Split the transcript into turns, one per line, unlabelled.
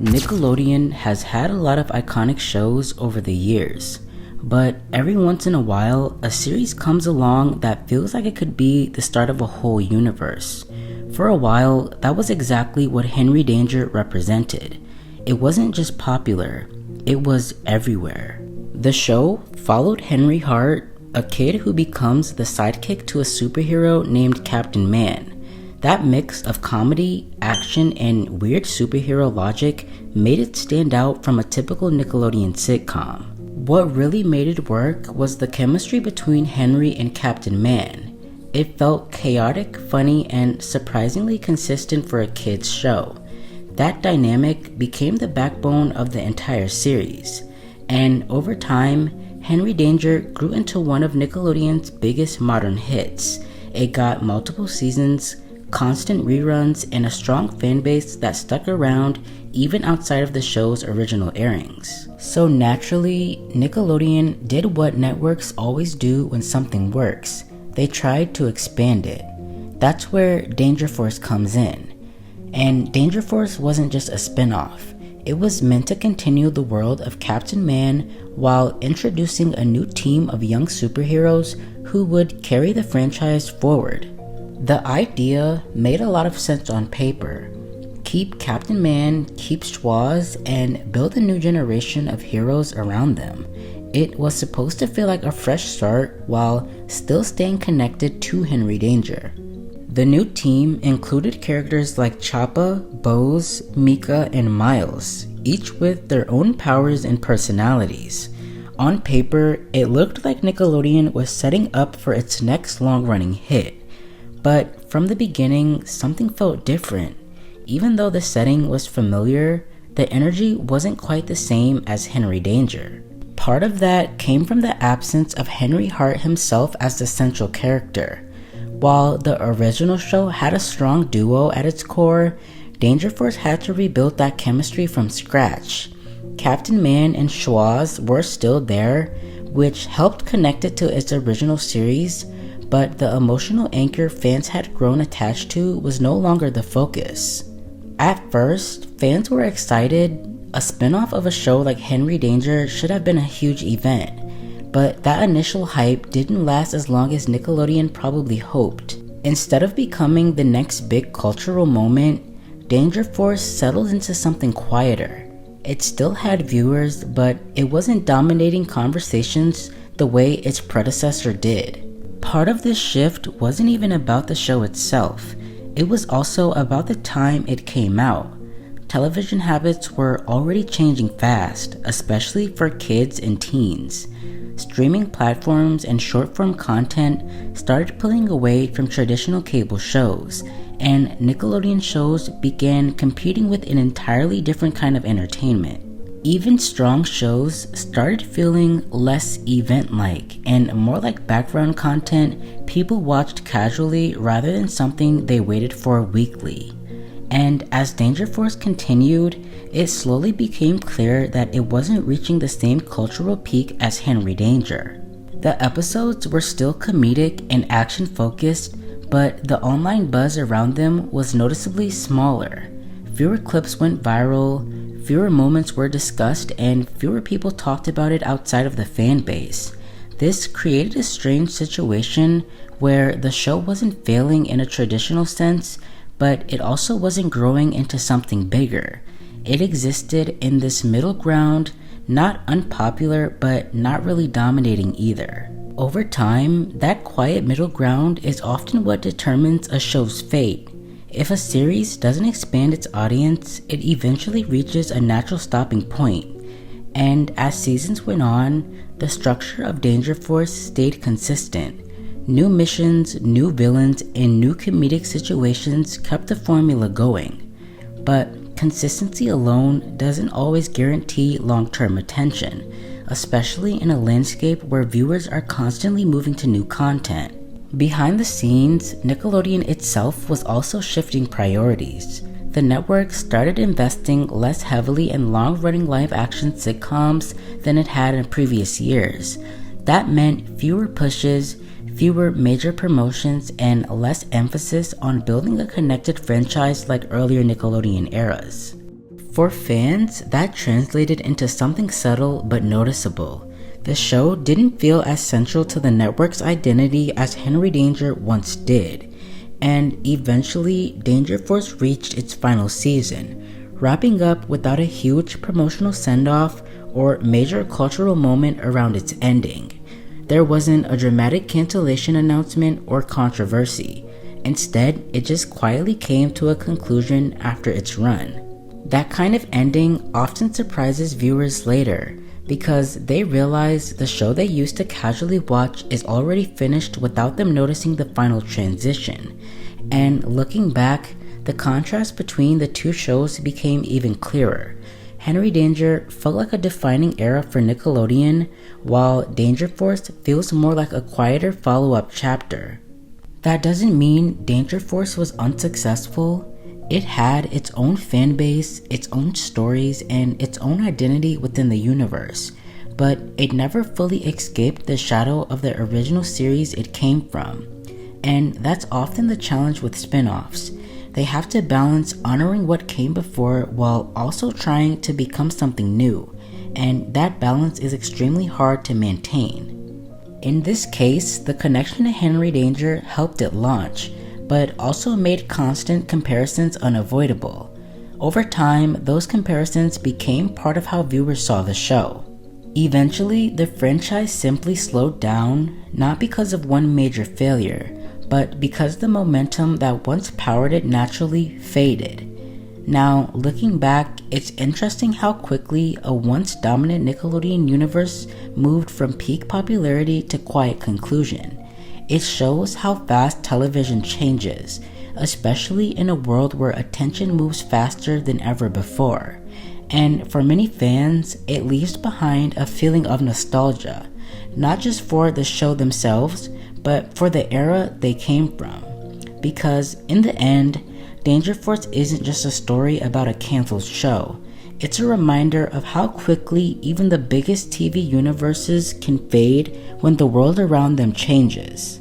Nickelodeon has had a lot of iconic shows over the years, but every once in a while, a series comes along that feels like it could be the start of a whole universe. For a while, that was exactly what Henry Danger represented. It wasn't just popular, it was everywhere. The show followed Henry Hart, a kid who becomes the sidekick to a superhero named Captain Man. That mix of comedy, action, and weird superhero logic made it stand out from a typical Nickelodeon sitcom. What really made it work was the chemistry between Henry and Captain Man. It felt chaotic, funny, and surprisingly consistent for a kid's show. That dynamic became the backbone of the entire series, and over time, Henry Danger grew into one of Nickelodeon's biggest modern hits. It got multiple seasons, constant reruns, and a strong fanbase that stuck around even outside of the show's original airings. So naturally, Nickelodeon did what networks always do when something works. They tried to expand it. That's where Danger Force comes in. And Danger Force wasn't just a spin-off. It was meant to continue the world of Captain Man while introducing a new team of young superheroes who would carry the franchise forward. The idea made a lot of sense on paper. Keep Captain Man, keep Schwoz, and build a new generation of heroes around them. It was supposed to feel like a fresh start while still staying connected to Henry Danger. The new team included characters like Choppa, Bose, Mika, and Miles, each with their own powers and personalities. On paper, it looked like Nickelodeon was setting up for its next long-running hit. But from the beginning, something felt different. Even though the setting was familiar, the energy wasn't quite the same as Henry Danger. Part of that came from the absence of Henry Hart himself as the central character. While the original show had a strong duo at its core, Danger Force had to rebuild that chemistry from scratch. Captain Man and Schwoz were still there, which helped connect it to its original series, but the emotional anchor fans had grown attached to was no longer the focus. At first, fans were excited. A spin-off of a show like Henry Danger should have been a huge event, but that initial hype didn't last as long as Nickelodeon probably hoped. Instead of becoming the next big cultural moment, Danger Force settled into something quieter. It still had viewers, but it wasn't dominating conversations the way its predecessor did. Part of this shift wasn't even about the show itself. It was also about the time it came out. Television habits were already changing fast, especially for kids and teens. Streaming platforms and short-form content started pulling away from traditional cable shows, and Nickelodeon shows began competing with an entirely different kind of entertainment. Even strong shows started feeling less event-like and more like background content people watched casually rather than something they waited for weekly. And as Danger Force continued, it slowly became clear that it wasn't reaching the same cultural peak as Henry Danger. The episodes were still comedic and action-focused, but the online buzz around them was noticeably smaller. Fewer clips went viral, fewer moments were discussed, and fewer people talked about it outside of the fan base. This created a strange situation where the show wasn't failing in a traditional sense, but it also wasn't growing into something bigger. It existed in this middle ground, not unpopular, but not really dominating either. Over time, that quiet middle ground is often what determines a show's fate. If a series doesn't expand its audience, it eventually reaches a natural stopping point. And as seasons went on, the structure of Danger Force stayed consistent. New missions, new villains, and new comedic situations kept the formula going. But consistency alone doesn't always guarantee long-term attention, especially in a landscape where viewers are constantly moving to new content. Behind the scenes, Nickelodeon itself was also shifting priorities. The network started investing less heavily in long-running live-action sitcoms than it had in previous years. That meant fewer pushes, fewer major promotions, and less emphasis on building a connected franchise like earlier Nickelodeon eras. For fans, that translated into something subtle but noticeable. The show didn't feel as central to the network's identity as Henry Danger once did, and eventually Danger Force reached its final season, wrapping up without a huge promotional send-off or major cultural moment around its ending. There wasn't a dramatic cancellation announcement or controversy. Instead, it just quietly came to a conclusion after its run. That kind of ending often surprises viewers later because they realize the show they used to casually watch is already finished without them noticing the final transition. And looking back, the contrast between the two shows became even clearer. Henry Danger felt like a defining era for Nickelodeon, while Danger Force feels more like a quieter follow-up chapter. That doesn't mean Danger Force was unsuccessful. It had its own fan base, its own stories, and its own identity within the universe, but it never fully escaped the shadow of the original series it came from. And that's often the challenge with spin-offs. They have to balance honoring what came before while also trying to become something new, and that balance is extremely hard to maintain. In this case, the connection to Henry Danger helped it launch, but also made constant comparisons unavoidable. Over time, those comparisons became part of how viewers saw the show. Eventually, the franchise simply slowed down, not because of one major failure, but because the momentum that once powered it naturally faded. Now, looking back, it's interesting how quickly a once dominant Nickelodeon universe moved from peak popularity to quiet conclusion. It shows how fast television changes, especially in a world where attention moves faster than ever before. And for many fans, it leaves behind a feeling of nostalgia, not just for the show themselves, but for the era they came from. Because in the end, Danger Force isn't just a story about a canceled show. It's a reminder of how quickly even the biggest TV universes can fade when the world around them changes.